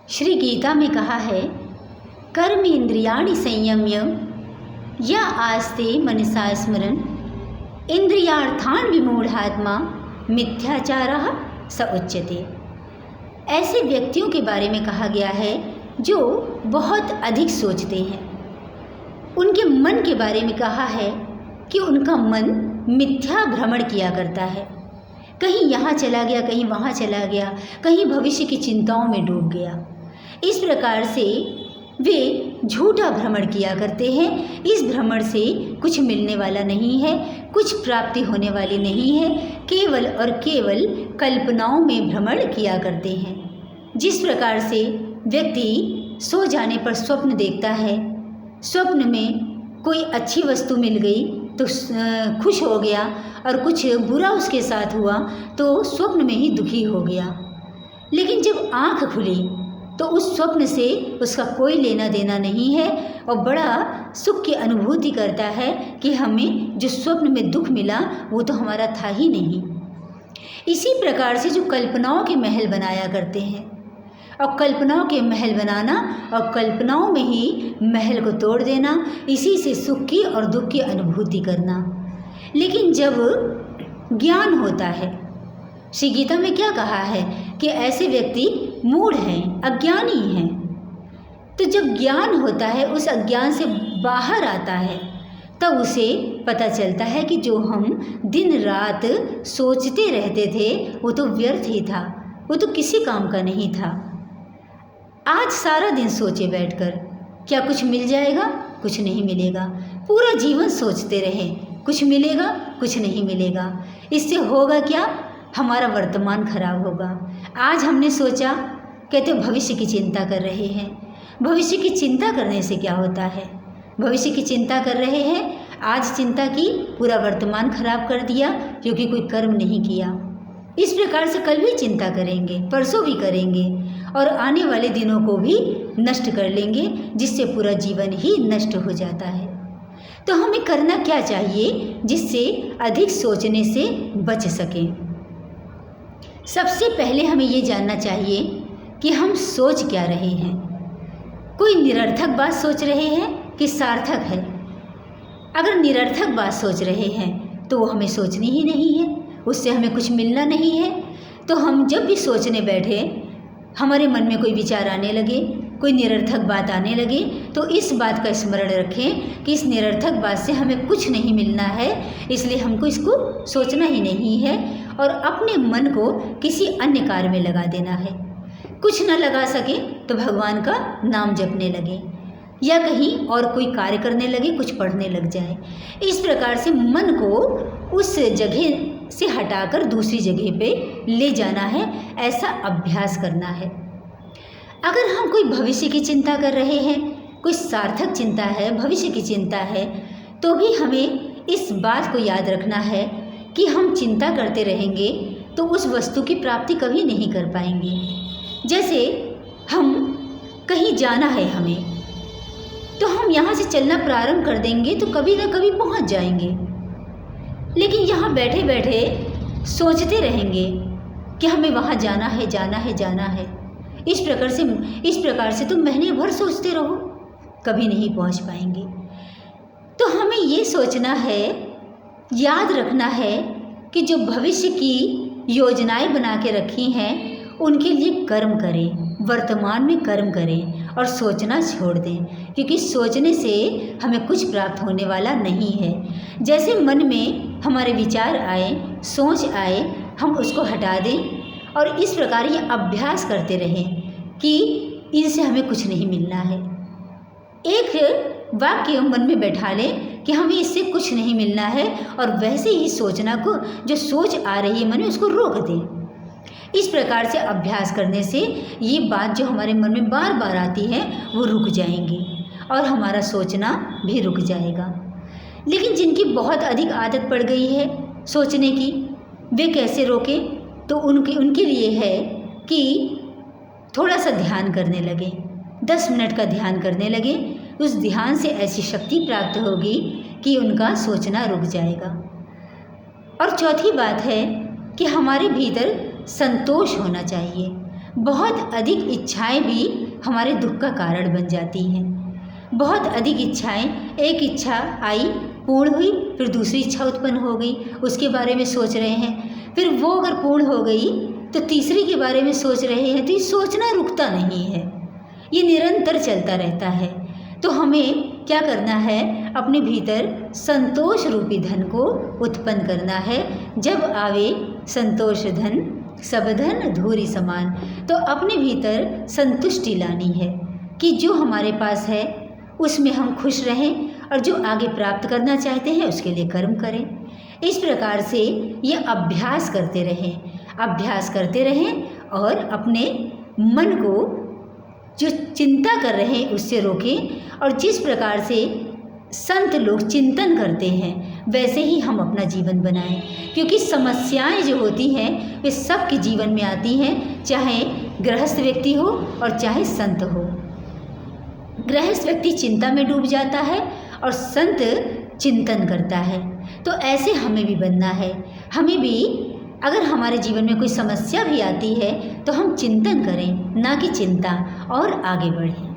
श्री गीता में कहा है, कर्म इंद्रियाणि संयम्य या आस्ते मनसा स्मरन् इंद्रियार्थान विमूढ़ात्मा मिथ्याचारः स उच्यते। ऐसे व्यक्तियों के बारे में कहा गया है जो बहुत अधिक सोचते हैं। उनके मन के बारे में कहा है कि उनका मन मिथ्या भ्रमण किया करता है। कहीं यहाँ चला गया, कहीं वहाँ चला गया, कहीं भविष्य की चिंताओं में डूब गया। इस प्रकार से वे झूठा भ्रमण किया करते हैं। इस भ्रमण से कुछ मिलने वाला नहीं है, कुछ प्राप्ति होने वाली नहीं है। केवल और केवल कल्पनाओं में भ्रमण किया करते हैं। जिस प्रकार से व्यक्ति सो जाने पर स्वप्न देखता है, स्वप्न में कोई अच्छी वस्तु मिल गई तो खुश हो गया और कुछ बुरा उसके साथ हुआ तो स्वप्न में ही दुखी हो गया। लेकिन जब आँख खुली तो उस स्वप्न से उसका कोई लेना देना नहीं है और बड़ा सुख की अनुभूति करता है कि हमें जो स्वप्न में दुख मिला वो तो हमारा था ही नहीं। इसी प्रकार से जो कल्पनाओं के महल बनाया करते हैं और कल्पनाओं के महल बनाना और कल्पनाओं में ही महल को तोड़ देना, इसी से सुख की और दुख की अनुभूति करना। लेकिन जब ज्ञान होता है, श्री गीता में क्या कहा है कि ऐसे व्यक्ति मूढ़ हैं, अज्ञानी हैं। तो जब ज्ञान होता है, उस अज्ञान से बाहर आता है, तब उसे पता चलता है कि जो हम दिन रात सोचते रहते थे वो तो व्यर्थ ही था, वो तो किसी काम का नहीं था। आज सारा दिन सोचे बैठकर क्या कुछ मिल जाएगा? कुछ नहीं मिलेगा। पूरा जीवन सोचते रहे, कुछ मिलेगा? कुछ नहीं मिलेगा। इससे होगा क्या? हमारा वर्तमान खराब होगा। आज हमने सोचा, कहते भविष्य की चिंता कर रहे हैं। भविष्य की चिंता करने से क्या होता है? भविष्य की चिंता कर रहे हैं, आज चिंता की, पूरा वर्तमान खराब कर दिया क्योंकि कोई कर्म नहीं किया। इस प्रकार से कल भी चिंता करेंगे, परसों भी करेंगे और आने वाले दिनों को भी नष्ट कर लेंगे, जिससे पूरा जीवन ही नष्ट हो जाता है। तो हमें करना क्या चाहिए जिससे अधिक सोचने से बच सकें? सबसे पहले हमें ये जानना चाहिए कि हम सोच क्या रहे हैं। कोई निरर्थक बात सोच रहे हैं कि सार्थक है? अगर निरर्थक बात सोच रहे हैं तो वो हमें सोचनी ही नहीं है, उससे हमें कुछ मिलना नहीं है। तो हम जब भी सोचने बैठे, हमारे मन में कोई विचार आने लगे, कोई निरर्थक बात आने लगे, तो इस बात का स्मरण रखें कि इस निरर्थक बात से हमें कुछ नहीं मिलना है, इसलिए हमको इसको सोचना ही नहीं है और अपने मन को किसी अन्य कार्य में लगा देना है। कुछ न लगा सके तो भगवान का नाम जपने लगे या कहीं और कोई कार्य करने लगे, कुछ पढ़ने लग जाए। इस प्रकार से मन को उस जगह से हटाकर दूसरी जगह पे ले जाना है, ऐसा अभ्यास करना है। अगर हम कोई भविष्य की चिंता कर रहे हैं, कोई सार्थक चिंता है, भविष्य की चिंता है, तो भी हमें इस बात को याद रखना है कि हम चिंता करते रहेंगे तो उस वस्तु की प्राप्ति कभी नहीं कर पाएंगे। जैसे हम कहीं जाना है हमें, तो हम यहाँ से चलना प्रारंभ कर देंगे तो कभी ना कभी पहुँच जाएंगे। लेकिन यहाँ बैठे बैठे सोचते रहेंगे कि हमें वहाँ जाना है, जाना है, जाना है। इस प्रकार से तो महीने भर सोचते रहो, कभी नहीं पहुँच पाएंगे। तो हमें ये सोचना है, याद रखना है कि जो भविष्य की योजनाएं बना के रखी हैं उनके लिए कर्म करें, वर्तमान में कर्म करें और सोचना छोड़ दें, क्योंकि सोचने से हमें कुछ प्राप्त होने वाला नहीं है। जैसे मन में हमारे विचार आए, सोच आए, हम उसको हटा दें और इस प्रकार ये अभ्यास करते रहें कि इनसे हमें कुछ नहीं मिलना है। एक वाक्य मन में बैठा लें कि हमें इससे कुछ नहीं मिलना है और वैसे ही सोचना को, जो सोच आ रही है मन में, उसको रोक दें। इस प्रकार से अभ्यास करने से ये बात जो हमारे मन में बार बार आती है वो रुक जाएंगी और हमारा सोचना भी रुक जाएगा। लेकिन जिनकी बहुत अधिक आदत पड़ गई है सोचने की, वे कैसे रोकें? तो उनके लिए है कि थोड़ा सा ध्यान करने लगे, 10 मिनट का ध्यान करने लगे। उस ध्यान से ऐसी शक्ति प्राप्त होगी कि उनका सोचना रुक जाएगा। और चौथी बात है कि हमारे भीतर संतोष होना चाहिए। बहुत अधिक इच्छाएं भी हमारे दुख का कारण बन जाती हैं। बहुत अधिक इच्छाएं, एक इच्छा आई, पूर्ण हुई, फिर दूसरी इच्छा उत्पन्न हो गई, उसके बारे में सोच रहे हैं, फिर वो अगर पूर्ण हो गई तो तीसरी के बारे में सोच रहे हैं। तो ये सोचना रुकता नहीं है, ये निरंतर चलता रहता है। तो हमें क्या करना है, अपने भीतर संतोष रूपी धन को उत्पन्न करना है। जब आवे संतोष धन, सब धन धूरी समान। तो अपने भीतर संतुष्टि लानी है कि जो हमारे पास है उसमें हम खुश रहें, और जो आगे प्राप्त करना चाहते हैं उसके लिए कर्म करें। इस प्रकार से ये अभ्यास करते रहें और अपने मन को जो चिंता कर रहे हैं उससे रोकें। और जिस प्रकार से संत लोग चिंतन करते हैं वैसे ही हम अपना जीवन बनाएं, क्योंकि समस्याएं जो होती हैं वे सबके जीवन में आती हैं, चाहे गृहस्थ व्यक्ति हो और चाहे संत हो। गृहस्थ व्यक्ति चिंता में डूब जाता है और संत चिंतन करता है। तो ऐसे हमें भी बनना है। हमें भी अगर हमारे जीवन में कोई समस्या भी आती है तो हम चिंतन करें, ना कि चिंता, और आगे बढ़ें।